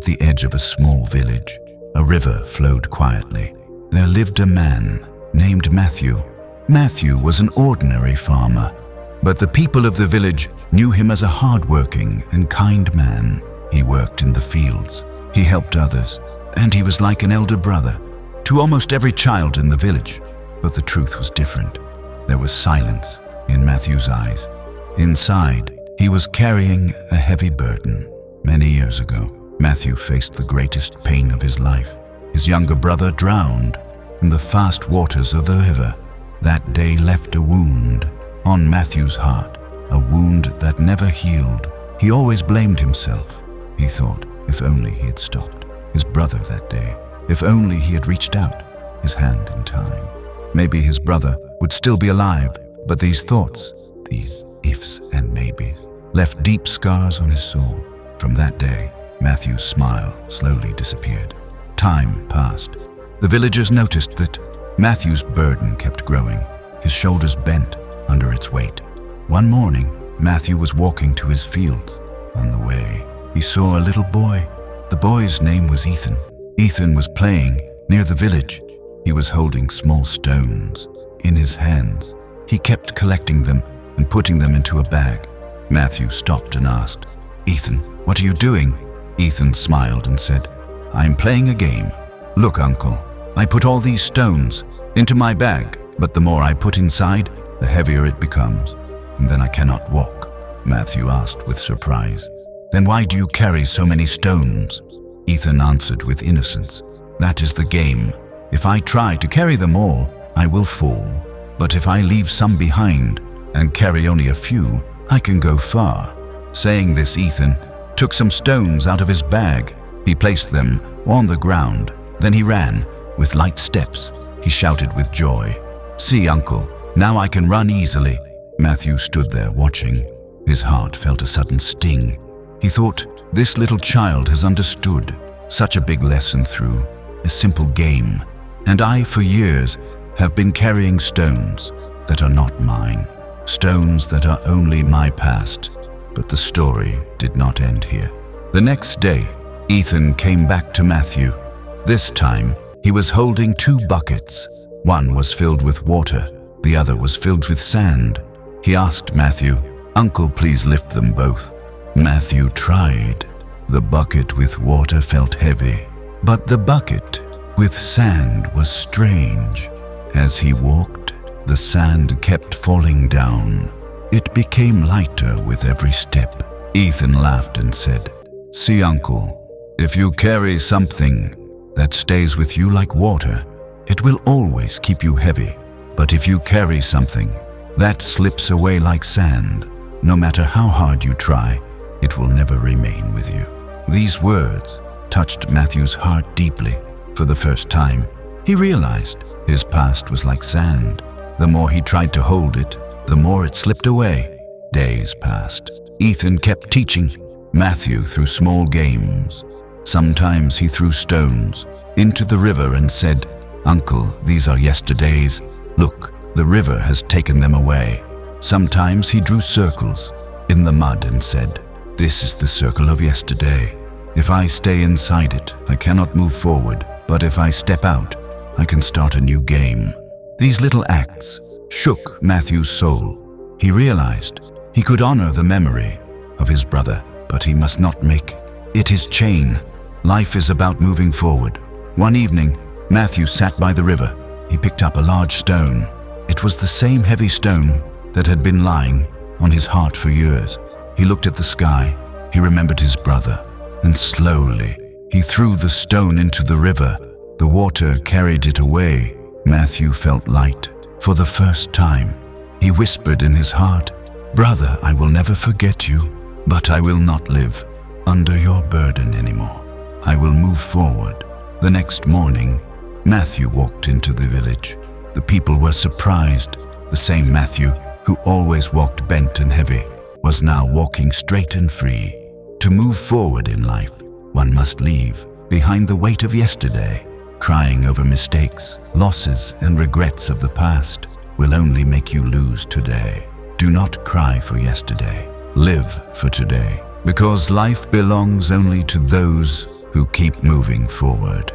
the edge of a small village. A river flowed quietly. There lived a man named Matthew. Matthew was an ordinary farmer, but the people of the village knew him as a hard-working and kind man. He worked in the fields, he helped others, and he was like an elder brother to almost every child in the village. But the truth was different. There was silence in Matthew's eyes. Inside, he was carrying a heavy burden. Many years ago, Matthew faced the greatest pain of his life. His younger brother drowned in the fast waters of the river. That day left a wound on Matthew's heart, a wound that never healed. He always blamed himself. He thought, if only he had stopped his brother that day, if only he had reached out his hand in time. Maybe his brother would still be alive, but these thoughts, these ifs and maybes, left deep scars on his soul. From that day, Matthew's smile slowly disappeared. Time passed. The villagers noticed that Matthew's burden kept growing. His shoulders bent under its weight. One morning, Matthew was walking to his fields. On the way, he saw a little boy. The boy's name was Ethan. Ethan was playing near the village. He was holding small stones in his hands. He kept collecting them and putting them into a bag. Matthew stopped and asked, "Ethan, what are you doing?" Ethan smiled and said, "I'm playing a game. Look, uncle, I put all these stones into my bag, but the more I put inside, the heavier it becomes, and then I cannot walk." Matthew asked with surprise, "Then why do you carry so many stones?" Ethan answered with innocence, "That is the game. If I try to carry them all, I will fall. But if I leave some behind and carry only a few, I can go far." Saying this, Ethan took some stones out of his bag. He placed them on the ground. Then he ran with light steps. He shouted with joy, "See, uncle, now I can run easily." Matthew stood there watching. His heart felt a sudden sting. He thought, this little child has understood such a big lesson through a simple game. And I, for years, have been carrying stones that are not mine, stones that are only my past. But the story did not end here. The next day, Ethan came back to Matthew. This time, he was holding 2 buckets. One was filled with water, the other was filled with sand. He asked Matthew, "Uncle, please lift them both." Matthew tried. The bucket with water felt heavy, but the bucket with sand was strange. As he walked, the sand kept falling down. It became lighter with every step. Ethan laughed and said, "See, uncle, if you carry something that stays with you like water, it will always keep you heavy. But if you carry something that slips away like sand, no matter how hard you try, it will never remain with you." These words touched Matthew's heart deeply. For the first time, he realized his past was like sand. The more he tried to hold it, the more it slipped away. Days passed. Ethan kept teaching Matthew through small games. Sometimes he threw stones into the river and said, "Uncle, these are yesterday's. Look, the river has taken them away." Sometimes he drew circles in the mud and said, "This is the circle of yesterday. If I stay inside it, I cannot move forward. But if I step out, I can start a new game." These little acts shook Matthew's soul. He realized he could honor the memory of his brother, but he must not make it his chain. Life is about moving forward. One evening, Matthew sat by the river. He picked up a large stone. It was the same heavy stone that had been lying on his heart for years. He looked at the sky. He remembered his brother, and slowly he threw the stone into the river. The water carried it away. Matthew felt light. For the first time, he whispered in his heart, "Brother, I will never forget you, but I will not live under your burden anymore. I will move forward." The next morning, Matthew walked into the village. The people were surprised. The same Matthew, who always walked bent and heavy, was now walking straight and free. To move forward in life, one must leave behind the weight of yesterday. Crying over mistakes, losses, and regrets of the past will only make you lose today. Do not cry for yesterday. Live for today, because life belongs only to those who keep moving forward.